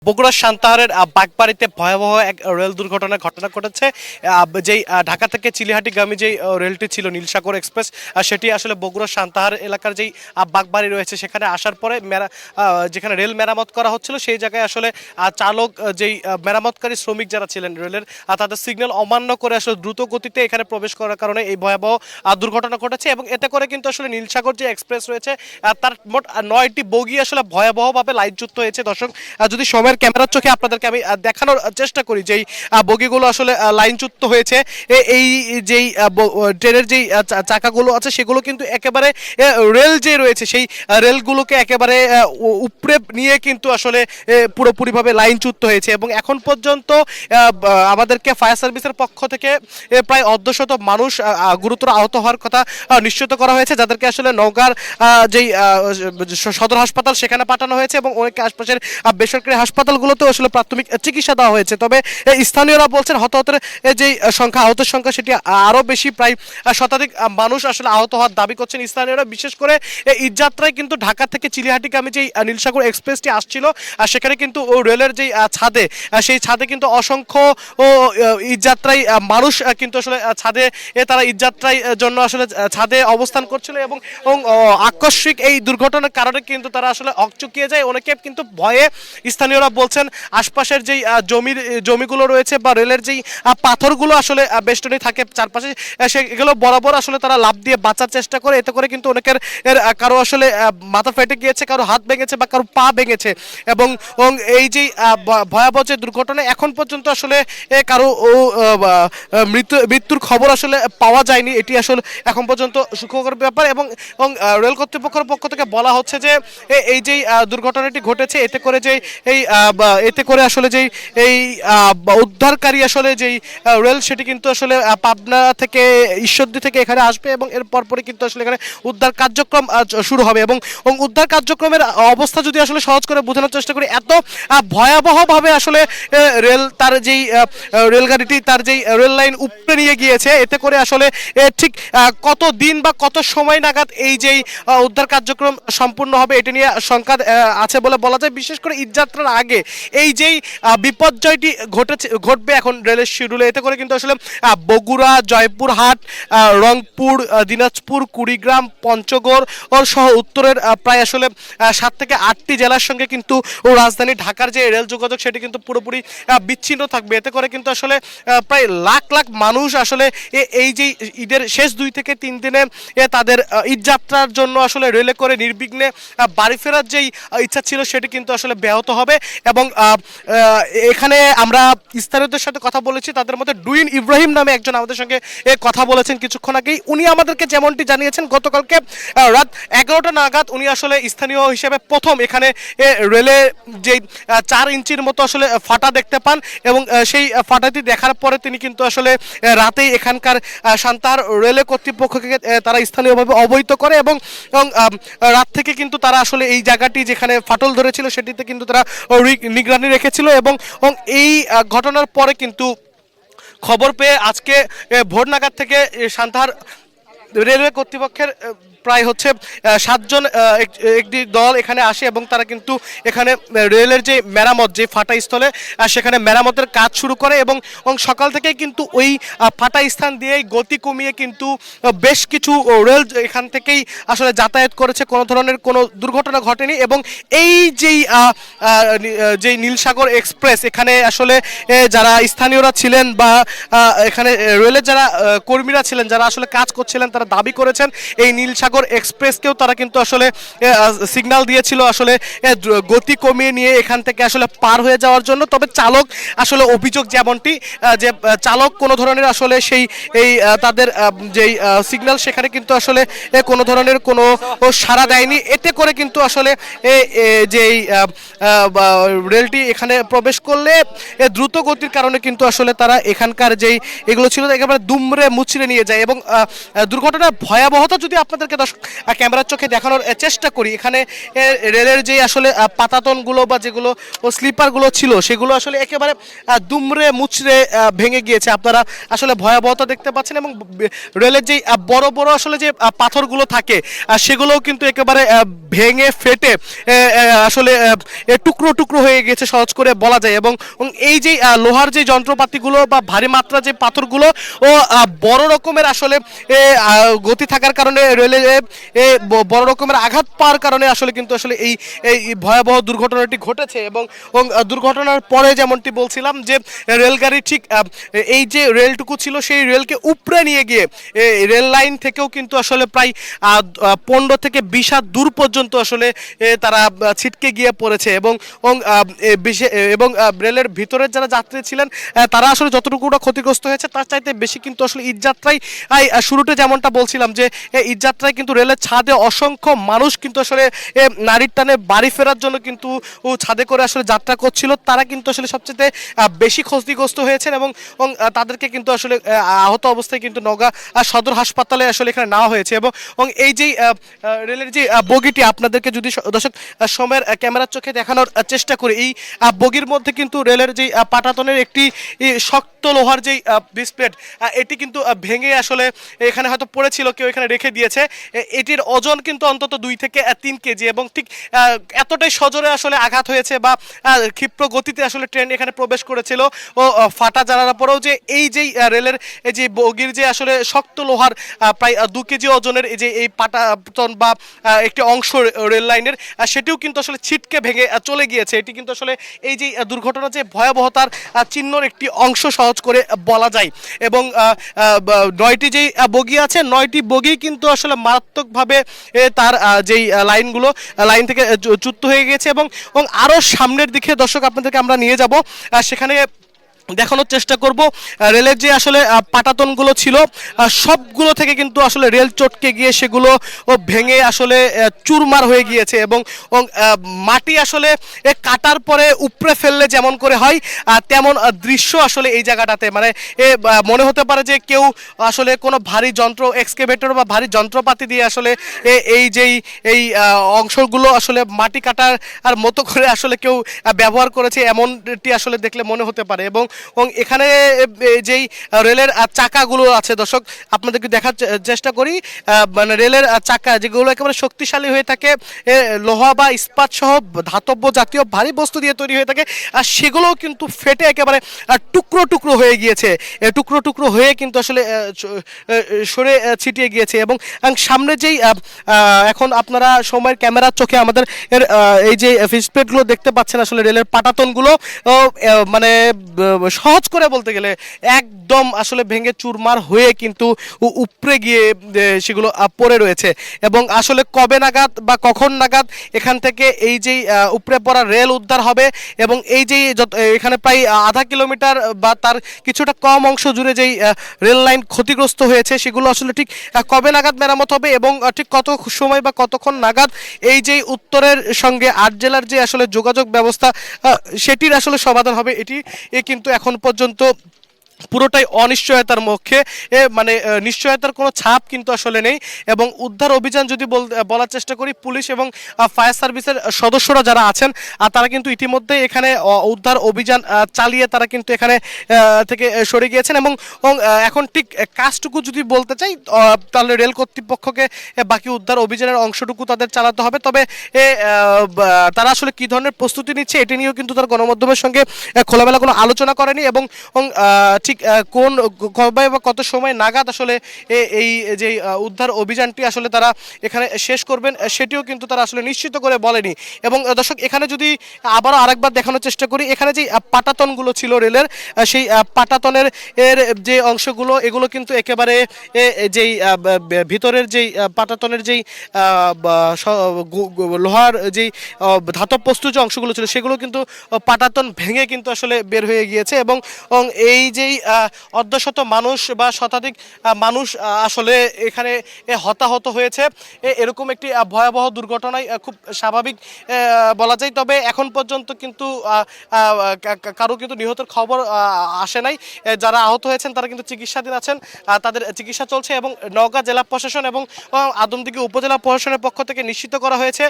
বগুড়ার সান্তাহারের বাগবাড়িতে ভয়াবহ এক রেল দুর্ঘটনার ঘটনা ঘটেছে। যেই ঢাকা থেকে চিলিহাটিগামী যেই রেলটি ছিল নীলসাগর এক্সপ্রেস, সেটি আসলে বগুড়ার সান্তাহার এলাকার যেই বাগবাড়ি রয়েছে সেখানে আসার পরে যেখানে রেল মেরামত করা হচ্ছিল সেই জায়গায় আসলে চালক যেই মেরামতকারী শ্রমিক যারা ছিলেন রেলের, তাদের সিগন্যাল অমান্য করে আসলে দ্রুত গতিতে এখানে প্রবেশ করার কারণে এই ভয়াবহ দুর্ঘটনা ঘটেছে। এবং এতে করে কিন্তু আসলে নীলসাগর যে এক্সপ্রেস রয়েছে তার মোট 9টি বগি আসলে ভয়াবহভাবে লাইনচ্যুত হয়েছে। দর্শক, যদি সময়ের ক্যামেরার চোখে আপনাদেরকে আমি দেখানোর চেষ্টা করি যেই বগিগুলো আসলে লাইনচ্যুত হয়েছে, এই যেই ট্রেনের যেই চাকাগুলো আছে সেগুলো কিন্তু একেবারে রেল যে রয়েছে সেই রেলগুলোকে একেবারে উপরে নিয়ে কিন্তু আসলে পুরোপুরিভাবে লাইনচ্যুত হয়েছে। এবং এখন পর্যন্ত আমাদেরকে ফায়ার সার্ভিসের পক্ষ থেকে প্রায় অর্ধশত মানুষ গুরুতর আহত হওয়ার কথা নিশ্চিত করা হয়েছে, যাদেরকে আসলে নওগাঁর যেই সদর হাসপাতাল সেখানে পাঠানো হয়েছে এবং অনেক আশপাশের বেসরকারি হাসপাতালগুলোতেও আসলে প্রাথমিক চিকিৎসা দেওয়া হয়েছে। তবে স্থানীয়রা বলছেন হতাহতের যেই সংখ্যা, আহতের সংখ্যা সেটি আরও বেশি, প্রায় শতাধিক মানুষ আসলে আহত হওয়ার দাবি করছেন স্থানীয়রা। বিশেষ করে ঈদযাত্রায় কিন্তু ঢাকা থেকে চিলিহাটিগামী যেই নীলসাগর এক্সপ্রেসটি আসছিল সেখানে কিন্তু রেলের যেই ছাদে, সেই ছাদে কিন্তু অসংখ্য ঈদযাত্রায় মানুষ কিন্তু আসলে ছাদে তারা ঈদযাত্রায় জন্য আসলে ছাদে অবস্থান করছিল এবং আকস্মিক এই দুর্ঘটনার কারণে কিন্তু তারা আসলে হকচকিয়ে যায়। অনেকে কিন্তু ভয়ে, স্থানীয়রা বলছেন আশপাশের যেই জমিগুলো রয়েছে বা রেলের যেই পাথরগুলো আসলে বেষ্টনী থাকে চারপাশে, সেগুলো বরাবর আসলে তারা লাফ দিয়ে বাঁচার চেষ্টা করে। এতে করে কিন্তু অনেকের কারো আসলে মাথা ফেটে গিয়েছে, কারো হাত ভেঙেছে বা কারো পা ভেঙেছে। এবং এই যে ভয়াবহ যে দুর্ঘটনা, এখন পর্যন্ত আসলে কারো মৃত্যুর খবর আসলে পাওয়া যায়নি। এটি আসলে এখন পর্যন্ত সুখকর ব্যাপার। এবং রেল কর্তৃপক্ষের পক্ষ থেকে বলা হচ্ছে যে এই যে দুর্ঘটনাটি ঘটেছে এতে করে আসলে যেই এই উদ্ধারকারী আসলে যেই রেল সেটি কিন্তু আসলে পাবনা থেকে ঈশ্বরদী থেকে এখানে আসবে এবং এর পরপরই কিন্তু আসলে এখানে উদ্ধার কার্যক্রম শুরু হবে। এবং উদ্ধার কার্যক্রমের অবস্থা যদি আসলে সহজ করে বোঝানোর চেষ্টা করি, এত ভয়াবহভাবে আসলে রেল তার যেই রেলগাড়িটি তার যেই রেল লাইন উপরে নিয়ে গিয়েছে, এতে করে আসলে ঠিক কত দিন বা কত সময় নাগাদ এই যেই উদ্ধার কার্যক্রম সম্পূর্ণ হবে এটি নিয়ে শঙ্কা আছে বলে বলা যায়। বিশেষ করে ঈদযাত্রার আগে এই যেই বিপর্যয়টি ঘটবে এখন রেলের শিডিউলে, এতে করে কিন্তু আসলে বগুড়া, জয়পুরহাট, রংপুর, দিনাজপুর, কুড়িগ্রাম, পঞ্চগড় সহ উত্তরের প্রায় আসলে 7 থেকে 8টি জেলার সঙ্গে কিন্তু রাজধানী ঢাকার যে রেল যোগাযোগ সেটি কিন্তু পুরোপুরি বিচ্ছিন্ন থাকবে। এতে করে কিন্তু আসলে প্রায় লাখ লাখ মানুষ আসলে এই যে ঈদের শেষ 2 থেকে 3 দিনে তাদের ঈদযাত্রার জন্য আসলে রেলে করে নির্বিঘ্নে বাড়ি ফেরার যেই ইচ্ছা ছিল সেটি কিন্তু আসলে ব্যাহত হবে। এবং এখানে আমরা স্থানীয়দের সাথে কথা বলেছি, তাদের মধ্যে ডুইন ইব্রাহিম নামে একজন আমাদের সঙ্গে কথা বলেছেন কিছুক্ষণ আগেই। উনি আমাদেরকে যেমনটি জানিয়েছেন, গতকালকে রাত 11টা নাগাদ উনি আসলে স্থানীয় হিসেবে প্রথম এখানে রেলে যেই 4 ইঞ্চির মতো আসলে ফাটা দেখতে পান এবং সেই ফাটাটি দেখার পরে তিনি কিন্তু আসলে রাতেই এখানকার সান্তাহার রেলে কর্তৃপক্ষকে তারা স্থানীয়ভাবে অবহিত করে এবং রাত থেকে কিন্তু তারা আসলে এই জায়গাটি যেখানে ফাটল ধরেছিল সেটিতে কিন্তু তারা নিগরানি রেখেছিল। এবং এই ঘটনার পরে কিন্তু খবর পেয়ে আজকে ভোর নাগাদ থেকে সান্তাহার রেলওয়ে কর্তৃপক্ষের প্রায় 7 জন একটি দল এখানে আসে এবং তারা কিন্তু এখানে রেলের যে মেরামত, যে ফাটা স্থলে সেখানে মেরামতের কাজ শুরু করে। এবং সকাল থেকেই কিন্তু ওই ফাটা স্থান দিয়েই গতি কমিয়ে কিন্তু বেশ কিছু রেল এখান থেকেই আসলে যাতায়াত করেছে, কোনো ধরনের কোনো দুর্ঘটনা ঘটেনি। এবং এই যেই নীলসাগর এক্সপ্রেস, এখানে আসলে যারা স্থানীয়রা ছিলেন বা এখানে রেলের যারা কর্মীরা ছিলেন, যারা আসলে কাজ করছিলেন, তারা দাবি করেছেন এই নীলসাগর এক্সপ্রেসকেও তারা কিন্তু আসলে সিগন্যাল দিয়েছিল আসলে গতি কমিয়ে নিয়ে এখান থেকে আসলে পার হয়ে যাওয়ার জন্য। তবে চালক আসলে অভিযোগ যেমনটি যে চালক কোনো ধরনের আসলে সেই তাদের যেই সিগন্যাল সেখানে কিন্তু আসলে কোনো ধরনের কোনো সাড়া দেয়নি। এতে করে কিন্তু আসলে যেই রেলটি এখানে প্রবেশ করলে দ্রুত গতির কারণে কিন্তু আসলে তারা এখানকার যেই এগুলো ছিল একেবারে দুমড়ে মুচড়ে নিয়ে যায়। এবং দুর্ঘটনার ভয়াবহতা যদি আপনাদেরকে দর্শক ক্যামেরার চোখে দেখানোর চেষ্টা করি। এখানে রেলের যে আসলে পাতাতনগুলো বা যেগুলো স্লিপারগুলো ছিল সেগুলো আসলে একেবারে দুমড়ে মুচড়ে ভেঙে গিয়েছে। আপনারা আসলে ভয়াবহতা দেখতে পাচ্ছেন এবং রেলের যে বড় বড় আসলে যে পাথরগুলো থাকে সেগুলোও কিন্তু একেবারে ভেঙে ফেটে আসলে টুকরো টুকরো হয়ে গেছে সহজ করে বলা যায়। এবং এই যে লোহার যে যন্ত্রপাতিগুলো বা ভারী মাত্রা যে পাথরগুলো ও বড় রকমের আসলে গতি থাকার কারণে রেলে বড় রকমের আঘাত পাওয়ার কারণে আসলে কিন্তু আসলে এই এই ভয়াবহ দুর্ঘটনাটি ঘটেছে। এবং দুর্ঘটনার পরে যেমনটি বলছিলাম যে রেলগাড়ি ঠিক এই যে রেলটুকু ছিল সেই রেলকে উপড়ে নিয়ে গিয়ে রেল লাইন থেকেও কিন্তু আসলে প্রায় 15 থেকে 20 হাত দূর পর্যন্ত আসলে তারা ছিটকে গিয়ে পড়েছে। এবং এবং রেলের ভিতরের যারা যাত্রী ছিলেন তারা আসলে যতটুকু ক্ষতিগ্রস্ত হয়েছে তার চাইতে বেশি কিন্তু আসলে ঈদযাত্রায় শুরুতে যেমনটা বলছিলাম যে ঈদযাত্রায় কিন্তু রেলের ছাদে অসংখ্য মানুষ কিন্তু আসলে নারীর টানে বাড়ি ফেরার জন্য কিন্তু ছাদে করে আসলে যাত্রা করছিল। তারা কিন্তু আসলে সবচেয়ে বেশি ক্ষতিগ্রস্ত হয়েছেন এবং তাদেরকে কিন্তু আসলে আহত অবস্থায় কিন্তু নওগাঁ সদর হাসপাতালে আসলে এখানে নেওয়া হয়েছে। এবং এই যে রেলের যে বগিটি আপনাদেরকে যদি দর্শক সময়ের ক্যামেরার চোখে দেখানোর চেষ্টা করি, এই বগির মধ্যে কিন্তু রেলের যে পাটাতনের একটি শক্ত লোহার যেই ডিসপ্লেট এটি কিন্তু ভেঙে আসলে এখানে হয়তো পড়েছিল, কেউ এখানে রেখে দিয়েছে। এটির ওজন কিন্তু অন্তত 2 থেকে 3 কেজি এবং ঠিক এতটাই সজোরে আসলে আঘাত হয়েছে বা ক্ষিপ্র গতিতে আসলে ট্রেন এখানে প্রবেশ করেছিল ও ফাটা জানার পরেও যে এই যেই রেলের এই যে বগির যে আসলে শক্ত লোহার প্রায় 2 কেজি ওজনের এই যে এই পাটাতন বা একটি অংশ রেল লাইনের সেটিও কিন্তু আসলে ছিটকে ভেঙে চলে গিয়েছে। এটি কিন্তু আসলে এই যে দুর্ঘটনা যে ভয়াবহতার চিহ্নর একটি অংশ সহজ করে বলা যায়। এবং 9টি যেই বগি আছে 9টি বগি কিন্তু আসলে মারাত্মকভাবে তার যেই লাইন থেকে চ্যুত হয়ে গেছে। এবং আরও সামনের দিকে দর্শক আপনাদেরকে আমরা নিয়ে যাব, সেখানে দেখানোর চেষ্টা করব রেলের যে আসলে পাটাতনগুলো ছিল সবগুলো থেকে কিন্তু আসলে রেল চটকে গিয়ে সেগুলো ভেঙে আসলে চুরমার হয়ে গিয়েছে। এবং মাটি আসলে কাটার পরে উপড়ে ফেললে যেমন করে হয় তেমন দৃশ্য আসলে এই জায়গাটাতে মানে মনে হতে পারে যে কেউ আসলে কোনো ভারী যন্ত্র এক্সকেভেটর বা ভারী যন্ত্রপাতি দিয়ে আসলে এই অংশগুলো আসলে মাটি কাটার আর মতো করে আসলে কেউ ব্যবহার করেছে এমনটি আসলে দেখলে মনে হতে পারে। এবং এখানে যেই রেলের চাকাগুলো আছে দর্শক আপনাদেরকে দেখার চেষ্টা করি, মানে রেলের চাকা যেগুলো একেবারে শক্তিশালী হয়ে থাকে লোহা বা ইস্পাত সহ ধাতব্য জাতীয় ভারী বস্তু দিয়ে তৈরি হয়ে থাকে আর সেগুলোও কিন্তু ফেটে একেবারে টুকরো টুকরো হয়ে গিয়েছে, টুকরো টুকরো হয়ে কিন্তু আসলে সরে ছিটিয়ে গিয়েছে। এবং সামনে যেই এখন আপনারা সময়ের ক্যামেরার চোখে আমাদের এই যে ফিসপ্লেটগুলো দেখতে পাচ্ছেন আসলে রেলের পাটাতনগুলো মানে সহজ করে বলতে গেলে একদম আসলে ভেঙে চুরমার হয়ে কিন্তু উপড়ে গিয়ে সেগুলো পড়ে রয়েছে। এবং আসলে কবে নাগাদ বা কখন নাগাদ এখান থেকে এই যেই উপড়ে পড়া রেল উদ্ধার হবে এবং এই যে এখানে প্রায় আধা কিলোমিটার বা তার কিছুটা কম অংশ জুড়ে যেই রেল লাইন ক্ষতিগ্রস্ত হয়েছে সেগুলো আসলে ঠিক কবে নাগাদ মেরামত হবে এবং ঠিক কত সময় বা কতক্ষণ নাগাদ এই যে উত্তরের সঙ্গে 8 জেলার যে আসলে যোগাযোগ ব্যবস্থা সেটির আসলে সমাধান হবে এটি কিন্তু এখন পর্যন্ত পুরোটাই অনিশ্চয়তার মুখে, মানে নিশ্চয়তার কোনো ছাপ কিন্তু আসলে নেই। এবং উদ্ধার অভিযান যদি বলার চেষ্টা করি, পুলিশ এবং ফায়ার সার্ভিসের সদস্যরা যারা আছেন তারা কিন্তু ইতিমধ্যে এখানে উদ্ধার অভিযান চালিয়ে তারা কিন্তু এখানে থেকে সরে গিয়েছেন। এবং এখন ঠিক কাজটুকু যদি বলতে চাই তাহলে রেল কর্তৃপক্ষকে বাকি উদ্ধার অভিযানের অংশটুকু তাদের চালাতে হবে। তবে তারা আসলে কী ধরনের প্রস্তুতি নিচ্ছে এটি নিয়েও কিন্তু তারা গণমাধ্যমের সঙ্গে খোলামেলা কোনো আলোচনা করেনি। এবং ঠিক কোন কবে বা কত সময় নাগাদ আসলে এই যে উদ্ধার অভিযানটি আসলে তারা এখানে শেষ করবেন সেটিও কিন্তু তারা আসলে নিশ্চিত করে বলেনি। এবং দর্শক এখানে যদি আবারও আরেকবার দেখানোর চেষ্টা করি, এখানে যে পাটাতনগুলো ছিল রেলের সেই পাটাতনের যে অংশগুলো এগুলো কিন্তু একেবারে যেই ভিতরের যেই পাটাতনের যেই লোহার যেই ধাতব বস্তুর যে অংশগুলো ছিল সেগুলো কিন্তু পাটাতন ভেঙে কিন্তু আসলে বের হয়ে গিয়েছে। এবং এই যেই অর্ধশত মানুষ বা শতাধিক মানুষ আসলে এখানে হতাহত হয়েছে। এরকম একটি ভয়াবহ দুর্ঘটনায় খুব স্বাভাবিক বলা যায়। তবে এখন পর্যন্ত কিন্তু কারো কিন্তু নিহতের খবর আসে নাই। যারা আহত হয়েছেন তারা কিন্তু চিকিৎসাধীন আছেন, তাদের চিকিৎসা চলছে এবং নওগাঁ জেলা প্রশাসন এবং আদমদীঘি উপজেলা প্রশাসনের পক্ষ থেকে নিশ্চিত করা হয়েছে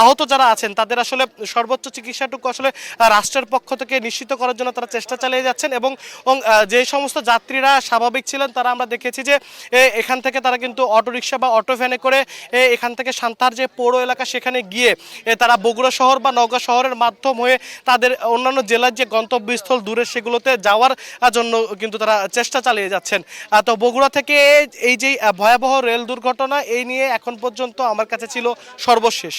আহত যারা আছেন তাদের আসলে সর্বোচ্চ চিকিৎসাটুকু আসলে রাষ্ট্রের পক্ষ থেকে নিশ্চিত করার জন্য তারা চেষ্টা চালিয়ে যাচ্ছেন। এবং যে সমস্ত যাত্রীরা স্বাভাবিক ছিলেন তারা আমরা দেখেছি যে এখান থেকে তারা কিন্তু অটোরিকশা বা অটো ভ্যানে করে এখান থেকে সান্তাহার যে পৌর এলাকা সেখানে গিয়ে তারা বগুড়া শহর বা নওগাঁ শহরের মাধ্যম হয়ে তাদের অন্যান্য জেলার যে গন্তব্যস্থল দূরে সেগুলোতে যাওয়ার জন্য কিন্তু তারা চেষ্টা চালিয়ে যাচ্ছেন। তো বগুড়া থেকে এই যে ভয়াবহ রেল দুর্ঘটনা এই নিয়ে এখন পর্যন্ত আমার কাছে ছিল সর্বশেষ।